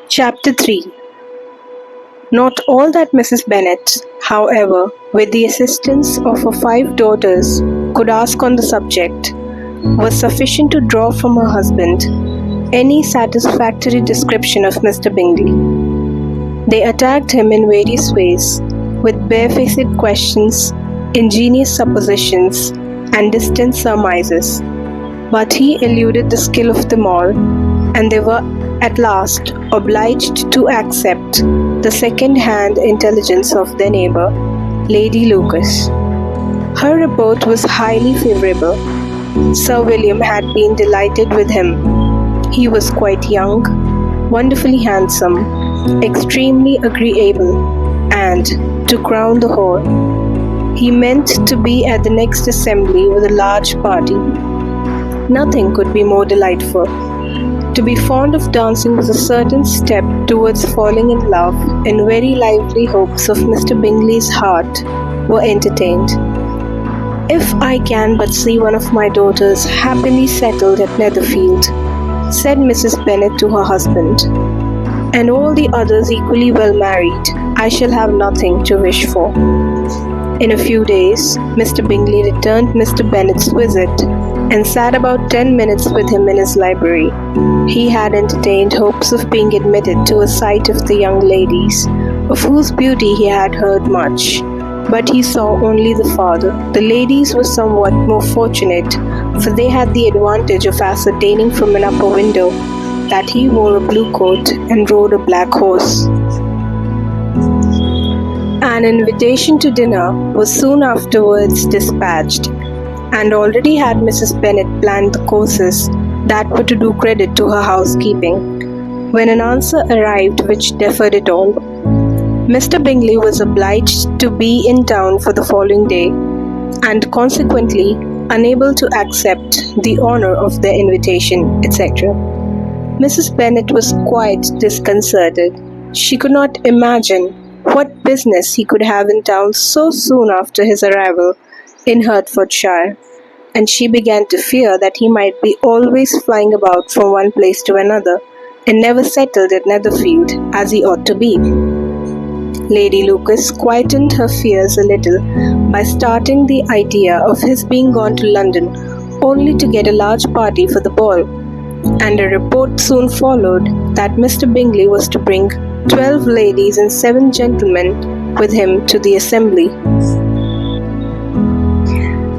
Chapter 3. Not all that Mrs. Bennet, however, with the assistance of her 5 daughters, could ask on the subject, was sufficient to draw from her husband any satisfactory description of Mr. Bingley. They attacked him in various ways, with barefaced questions, ingenious suppositions, and distant surmises, but he eluded the skill of them all, and they were at last obliged to accept the second-hand intelligence of their neighbour, Lady Lucas. Her report was highly favourable. Sir William had been delighted with him. He was quite young, wonderfully handsome, extremely agreeable, and, to crown the whole, he meant to be at the next assembly with a large party. Nothing could be more delightful. To be fond of dancing was a certain step towards falling in love, and very lively hopes of Mr. Bingley's heart were entertained. "If I can but see one of my daughters happily settled at Netherfield," said Mrs. Bennet to her husband, "and all the others equally well married, I shall have nothing to wish for." In a few days, Mr. Bingley returned Mr. Bennet's visit, and sat about 10 minutes with him in his library. He had entertained hopes of being admitted to a sight of the young ladies, of whose beauty he had heard much, but he saw only the father. The ladies were somewhat more fortunate, for they had the advantage of ascertaining from an upper window that he wore a blue coat and rode a black horse. An invitation to dinner was soon afterwards dispatched, and already had Mrs. Bennet planned the courses that were to do credit to her housekeeping, when an answer arrived which deferred it all. Mr. Bingley was obliged to be in town for the following day, and consequently unable to accept the honour of their invitation, etc. Mrs. Bennet was quite disconcerted. She could not imagine what business he could have in town so soon after his arrival in Hertfordshire, and she began to fear that he might be always flying about from one place to another, and never settled at Netherfield as he ought to be. Lady Lucas quietened her fears a little by starting the idea of his being gone to London only to get a large party for the ball, and a report soon followed that Mr. Bingley was to bring 12 ladies and 7 gentlemen with him to the assembly.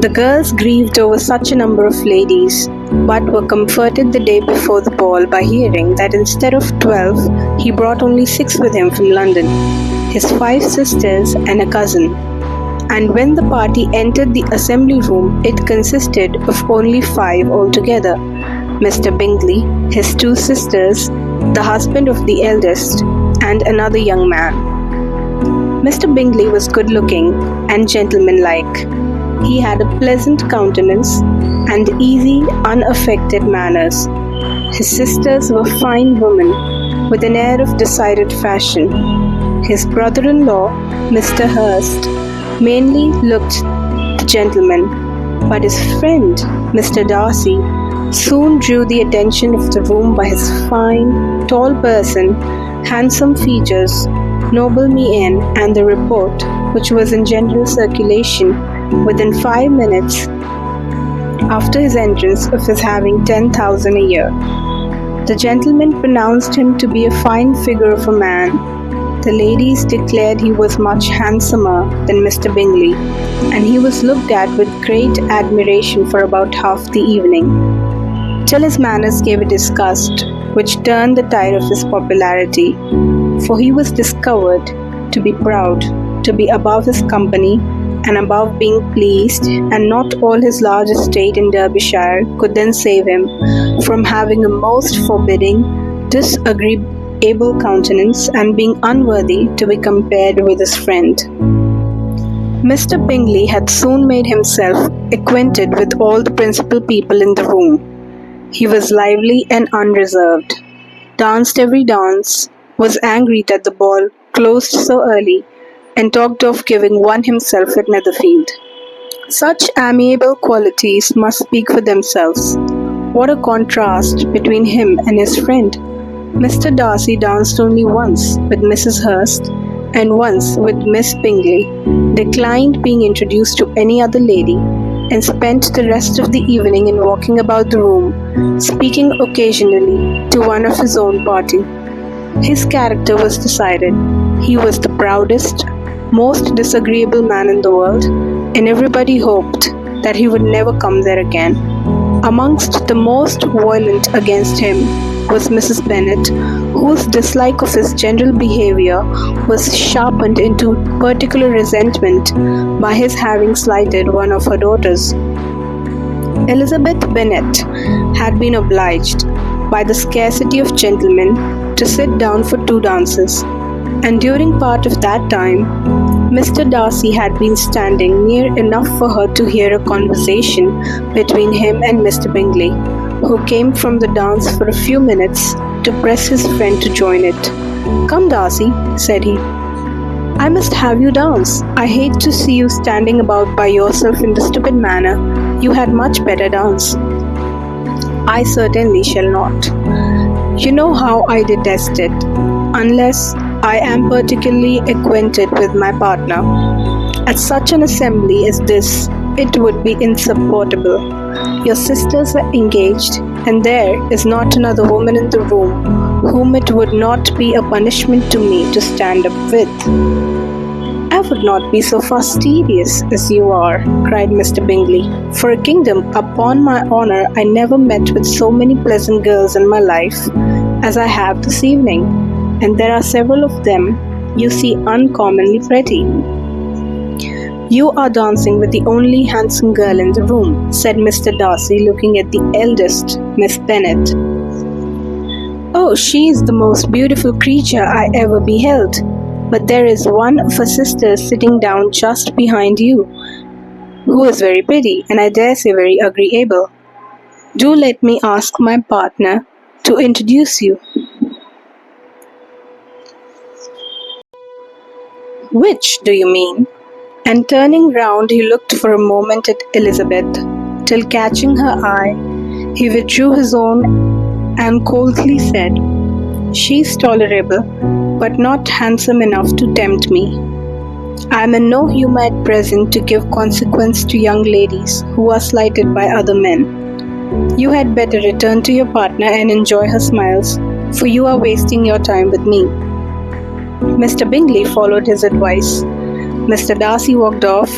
The girls grieved over such a number of ladies, but were comforted the day before the ball by hearing that instead of 12, he brought only 6 with him from London, his 5 sisters and a cousin. And when the party entered the assembly room, it consisted of only 5 altogether: Mr. Bingley, his 2 sisters, the husband of the eldest, and another young man. Mr. Bingley was good-looking and gentlemanlike. He had a pleasant countenance and easy, unaffected manners. His sisters were fine women, with an air of decided fashion. His brother-in-law, Mr. Hurst, mainly looked the gentleman, but his friend, Mr. Darcy, soon drew the attention of the room by his fine, tall person, handsome features, noble mien, and the report, which was in general circulation within 5 minutes after his entrance, of his having 10,000 a year. The gentlemen pronounced him to be a fine figure of a man. The ladies declared he was much handsomer than Mr. Bingley, and he was looked at with great admiration for about half the evening, till his manners gave a disgust which turned the tide of his popularity, for he was discovered to be proud, to be above his company, and above being pleased, and not all his large estate in Derbyshire could then save him from having a most forbidding, disagreeable countenance, and being unworthy to be compared with his friend. Mr. Bingley had soon made himself acquainted with all the principal people in the room. He was lively and unreserved, danced every dance, was angry that the ball closed so early, and talked of giving one himself at Netherfield. Such amiable qualities must speak for themselves. What a contrast between him and his friend! Mr. Darcy danced only once with Mrs. Hurst and once with Miss Bingley, declined being introduced to any other lady, and spent the rest of the evening in walking about the room, speaking occasionally to one of his own party. His character was decided. He was the proudest, most disagreeable man in the world, and everybody hoped that he would never come there again. Amongst the most violent against him was Mrs. Bennet, whose dislike of his general behavior was sharpened into particular resentment by his having slighted one of her daughters. Elizabeth Bennet had been obliged, by the scarcity of gentlemen, to sit down for 2 dances, and during part of that time, Mr. Darcy had been standing near enough for her to hear a conversation between him and Mr. Bingley, who came from the dance for a few minutes to press his friend to join it. "Come, Darcy," said he. "I must have you dance. I hate to see you standing about by yourself in the stupid manner. You had much better dance." "I certainly shall not. You know how I detest it, unless I am particularly acquainted with my partner. At such an assembly as this, it would be insupportable. Your sisters are engaged, and there is not another woman in the room whom it would not be a punishment to me to stand up with." "I would not be so fastidious as you are," cried Mr. Bingley. "For a kingdom, upon my honour, I never met with so many pleasant girls in my life as I have this evening, and there are several of them you see uncommonly pretty." "You are dancing with the only handsome girl in the room," said Mr. Darcy, looking at the eldest, Miss Bennet. "Oh, she is the most beautiful creature I ever beheld, but there is one of her sisters sitting down just behind you, who is very pretty, and I dare say very agreeable. Do let me ask my partner to introduce you." "Which do you mean?" And turning round, he looked for a moment at Elizabeth, till catching her eye, he withdrew his own and coldly said, "She is tolerable, but not handsome enough to tempt me. I am in no humour at present to give consequence to young ladies who are slighted by other men. You had better return to your partner and enjoy her smiles, for you are wasting your time with me." Mr. Bingley followed his advice. Mr. Darcy walked off,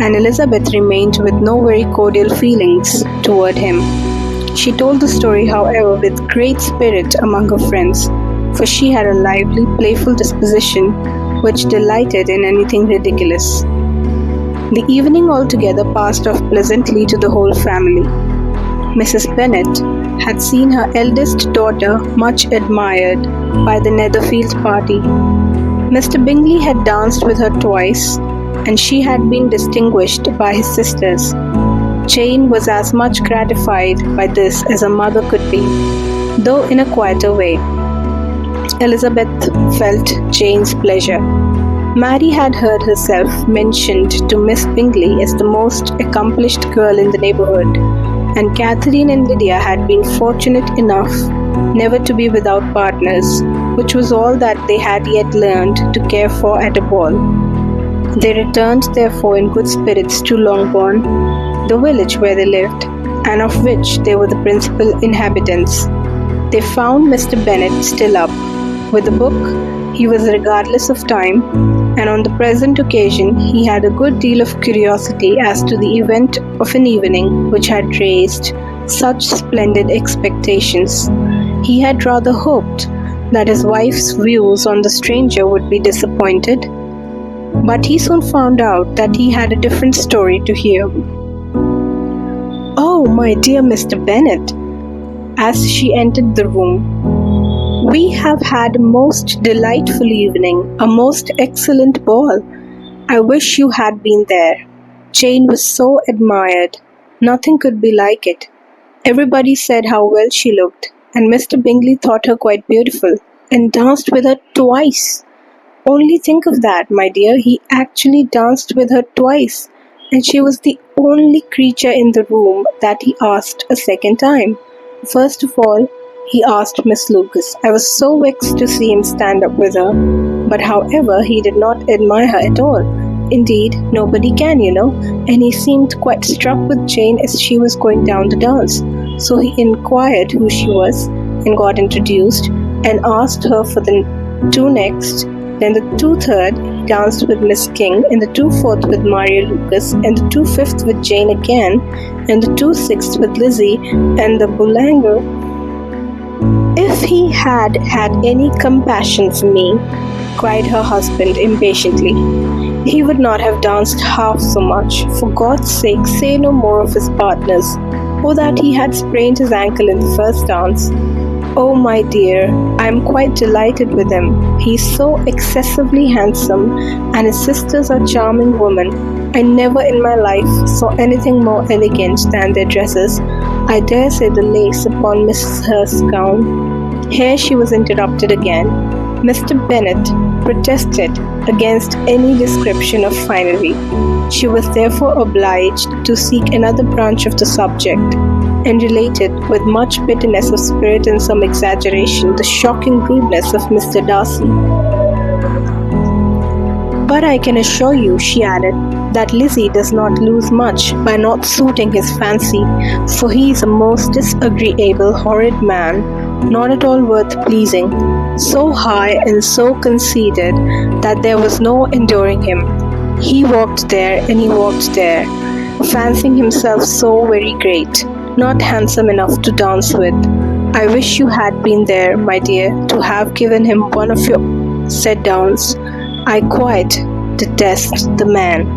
and Elizabeth remained with no very cordial feelings toward him. She told the story, however, with great spirit among her friends, for she had a lively, playful disposition which delighted in anything ridiculous. The evening altogether passed off pleasantly to the whole family. Mrs. Bennet had seen her eldest daughter much admired by the Netherfield party. Mr. Bingley had danced with her twice, and she had been distinguished by his sisters. Jane was as much gratified by this as a mother could be, though in a quieter way. Elizabeth felt Jane's pleasure. Mary had heard herself mentioned to Miss Bingley as the most accomplished girl in the neighbourhood, and Catherine and Lydia had been fortunate enough never to be without partners, which was all that they had yet learned to care for at a ball. They returned therefore in good spirits to Longbourn, the village where they lived, and of which they were the principal inhabitants. They found Mr. Bennet still up. With a book, he was regardless of time, and on the present occasion he had a good deal of curiosity as to the event of an evening which had raised such splendid expectations. He had rather hoped that his wife's views on the stranger would be disappointed, but he soon found out that he had a different story to hear. "Oh, my dear Mr. Bennet," as she entered the room, "we have had a most delightful evening, a most excellent ball. I wish you had been there. Jane was so admired. Nothing could be like it. Everybody said how well she looked, and Mr. Bingley thought her quite beautiful, and danced with her twice. Only think of that, my dear, he actually danced with her twice, and she was the only creature in the room that he asked a second time. First of all, he asked Miss Lucas. I was so vexed to see him stand up with her. But however, he did not admire her at all. Indeed, nobody can, and he seemed quite struck with Jane as she was going down the dance. So he inquired who she was, and got introduced, and asked her for the two next. Then the 2/3 he danced with Miss King, and the 2/4 with Maria Lucas, and the 2/5 with Jane again, and the 2/6 with Lizzie, and the Boulanger. If he had had any compassion for me, cried her husband impatiently, he would not have danced half so much. For God's sake, say no more of his partners, or that he had sprained his ankle in the first dance. Oh, my dear, I am quite delighted with him. He is so excessively handsome, and his sisters are charming women. I never in my life saw anything more elegant than their dresses. I dare say the lace upon Mrs. Hurst's gown. Here she was interrupted again. Mr. Bennet protested against any description of finery. She was therefore obliged to seek another branch of the subject, and related with much bitterness of spirit and some exaggeration the shocking rudeness of Mr. Darcy. But I can assure you, she added, that Lizzie does not lose much by not suiting his fancy, for he is a most disagreeable, horrid man, not at all worth pleasing, so high and so conceited that there was no enduring him. He walked there and he walked there, fancying himself so very great, not handsome enough to dance with. I wish you had been there, my dear, to have given him one of your set-downs. I quite detest the man.